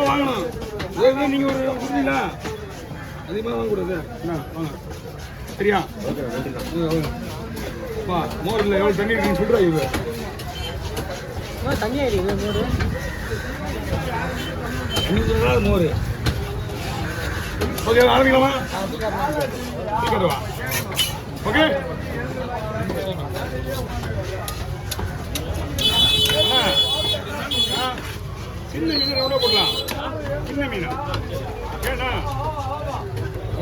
வாங்கணும். நீங்க ஒரு கொடுத்தீங்களா அதிகமாக வாங்கக்கூடாது. வாங்க சரியா? மோர் இல்லை எவ்வளோ தண்ணி இருக்குன்னு சொல்கிறா இது தண்ணி ஆயிடுது மோர். ஓகே ஆரம்பிக்கலாமா? சீக்கிரம் வா. ஓகே சின்ன மீன் ரவுண்டா போடலாம். சின்ன மீன் ஏன்னா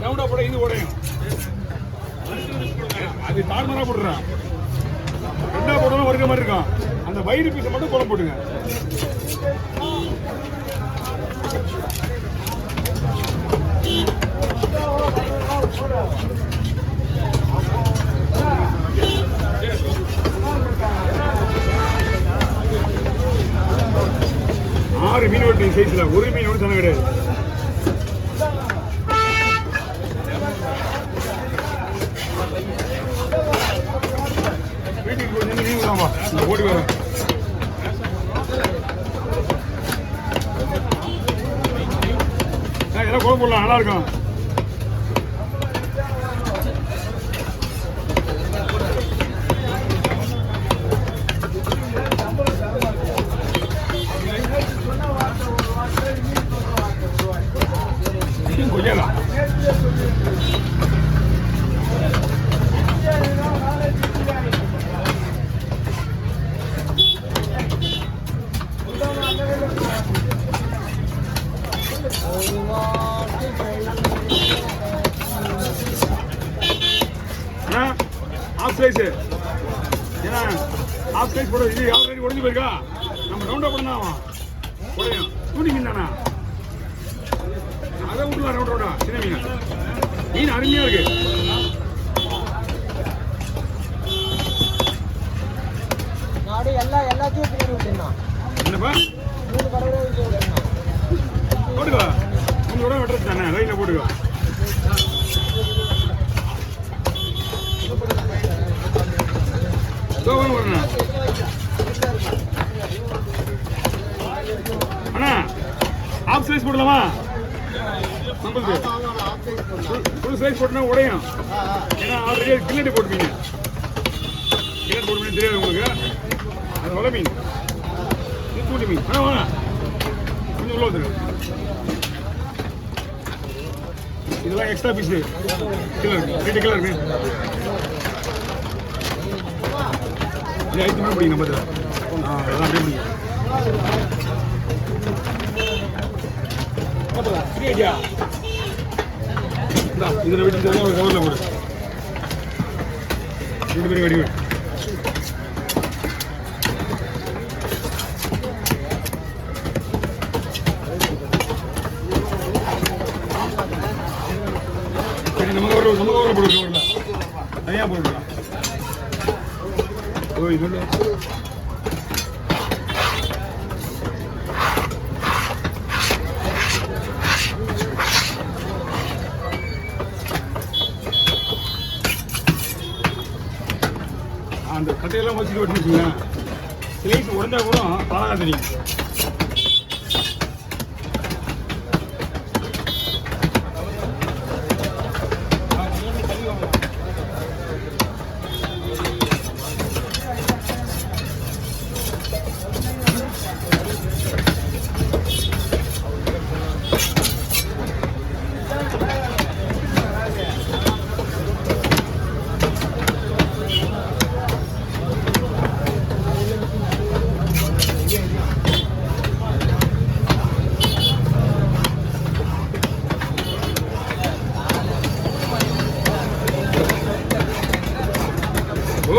ரவுண்டா போட இது உடையும். அது தாழ்மரா போடுறான். ரெண்டா போடணும் வருக மாதிரி இருக்கும். அந்த வயிறு பீஸை மட்டும் குழம்பு போட்டுங்க. ஆறு மீன் வெட்டி சைஸ்ல ஒரு மீன் ஒன்று சொன்ன கிடையாது. வீட்டுக்கு கொஞ்சம் மீன் தான்ப்பா இந்த ஓடி வரேன். இதெல்லாம் குழம்பு போடலாம், நல்லா இருக்கும். கொய்யலாம் ஆஃப் சைஸ். ஏன்னா ஆஃப் சைஸ் போட இது ஆல்ரெடி உடஞ்சி போயிருக்கா. நம்ம ரவுண்டா போடணும். அவன் உடையும் தூணி மீன் தானா அதை விட்டுலாம். ரவுண்ட் ரவுண்டா சின்ன மீன். மீன் அருமையா இருக்கு. என்னப்பா போட்டுக்கோ. உங்களோட வெட்டுறது தானே லைனில் போட்டுக்கோ. அண்ணா ஆஃப் சைஸ் போடலாமா? நம்மளுக்கு ஃபுல் சைஸ் போட்டுனா உடையும். ஏன்னா ஆல்ரெடி கில்லட்டி போட்டுப்பீங்க. கில்லட் போட்டு தெரியாது உங்களுக்கு. அது வலை மீன், தூண்டி மீன். வாங்க கொஞ்சம் உள்ள வந்துருக்கு. இதெல்லாம் எக்ஸ்ட்ரா பீஸ் கிலோ இருக்கு. 2 கிலோ இருக்கு. இது 5 மீன் பிடிக்கும் நம்ம. அதெல்லாம் அப்படியே பிடிக்கும். இதில் வீட்டு ஒரு கவரில் போடு. 2 பேரும் வெடி வேணும். நம்ம கவரில் போடு. கவரில் தனியாக போட்டுக்கலாம். ஓய் சொல்லு. அந்த கட்டையெல்லாம் வச்சுட்டு வெட்டிச்சுங்க. ஸ்லைஸ் உடஞ்சா கூட பழகா தெரியும்.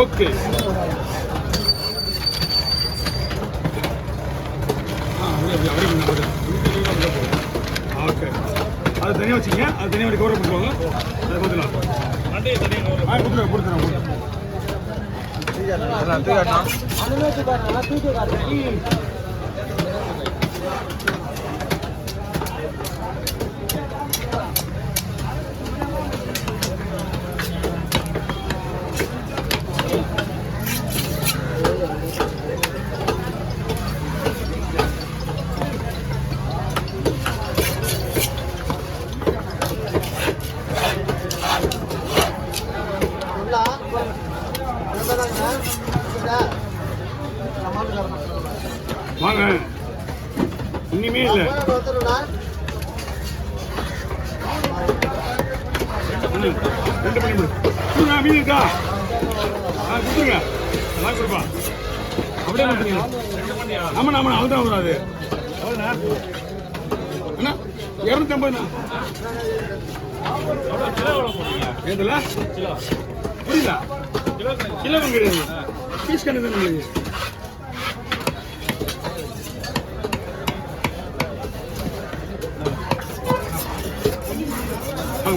Okay okay. அது தனியாக வச்சுக்கங்க. அது தனியாக கவரை கொடுத்துருவாங்க. அதை கொடுத்துலாம். கொடுத்துருவோம். வாங்க இனிமே இல்லை ரெண்டு பண்ணி கொடுங்க மீன் இருக்கா கொடுத்துருங்க அதான் கொடுப்பா அப்படியே கொடுத்துருங்க ஆமாண்ணா ஆமாண்ணா அவ்வளோதான் வராது அவ்வளோண்ணா அண்ணா 250 எதுல புரியல கிலோ கிடையாது பீஸ் கணக்கு தான்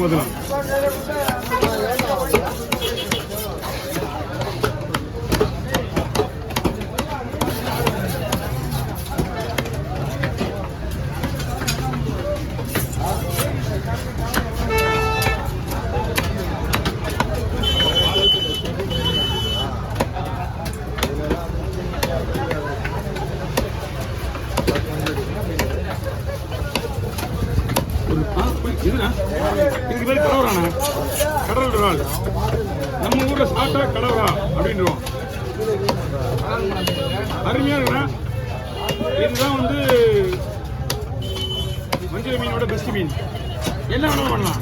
பார்க்கலாம் இதுக்கு பேர் கடவுராண்ணா கடல் இறால் நம்ம ஊர்ல சாப்பிட்டா கடவுரா அப்படின்றோம் அருமையா இருக்குண்ணா இதுதான் வந்து மஞ்சள் மீனோட பெஸ்ட் மீன் என்ன வேணாலும் பண்ணலாம்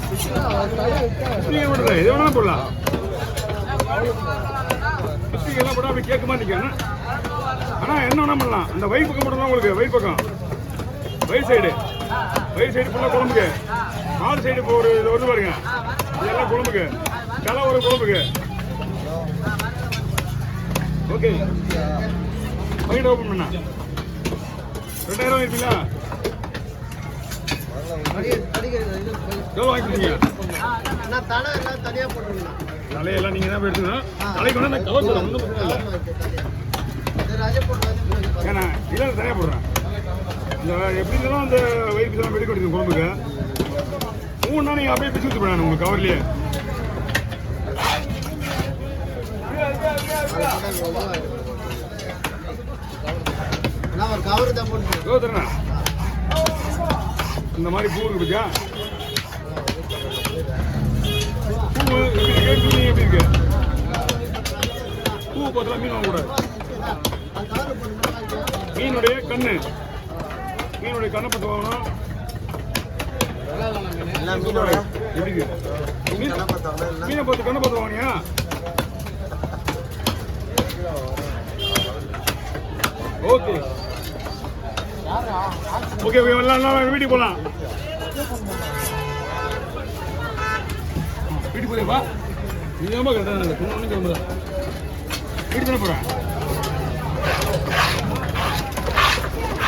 எது வேணாலும் போடலாம் எல்லாம் போட அப்படி கேட்க மாட்டேங்க ஆனா என்ன வேணா பண்ணலாம் அந்த வயிறு பக்கம் போடலாம் உங்களுக்கு வயிறு பக்கம் வயிறு சைடு ஃபுல்லாக குழம்புக்கு கால் சைடு இப்போ ஒரு இது வந்து பாருங்க இதெல்லாம் குழம்புக்கு தலை ஒரு குழம்புக்கு ஓகே பையன் ஓப்பன் பண்ணா 2000 இருப்பீங்களா எவ்வளோ வாங்கிக்கிறீங்க தலையெல்லாம் நீங்கள் தான் எடுத்துக்கணும் தலைக்கு வந்து கவர் போடலாம் ஒன்றும் பிரச்சனை இல்லை ஏன்னா இல்லை தனியாக போடுறேன் இந்த எப்படி இருந்தாலும் அந்த வயிறு தான் வெடி கொடுக்கும் குழம்புக்கு 3 நாள் நீங்கள் அப்படியே பிடிச்சி ஊற்றி போடணும் உங்கள் கவர்லேயே இந்த மாதிரி பூ இருக்கு பத்தியா பூ எப்படி இருக்கு மீன் எப்படி இருக்கு பூ பார்த்தலாம் மீன் வாங்கக்கூடாது மீனுடைய கண்ணு பத்து வாங்கணும் எப்படி இருக்கு மீனை பார்த்து கண்ணை பார்த்து வாங்கினியா ஓகே ஓகே வீட்டுக்கு போகலாம் வீட்டுக்கு போறியாப்பா நீ தான் கரெக்டாக வீட்டுக்கு தானே போகிறேன்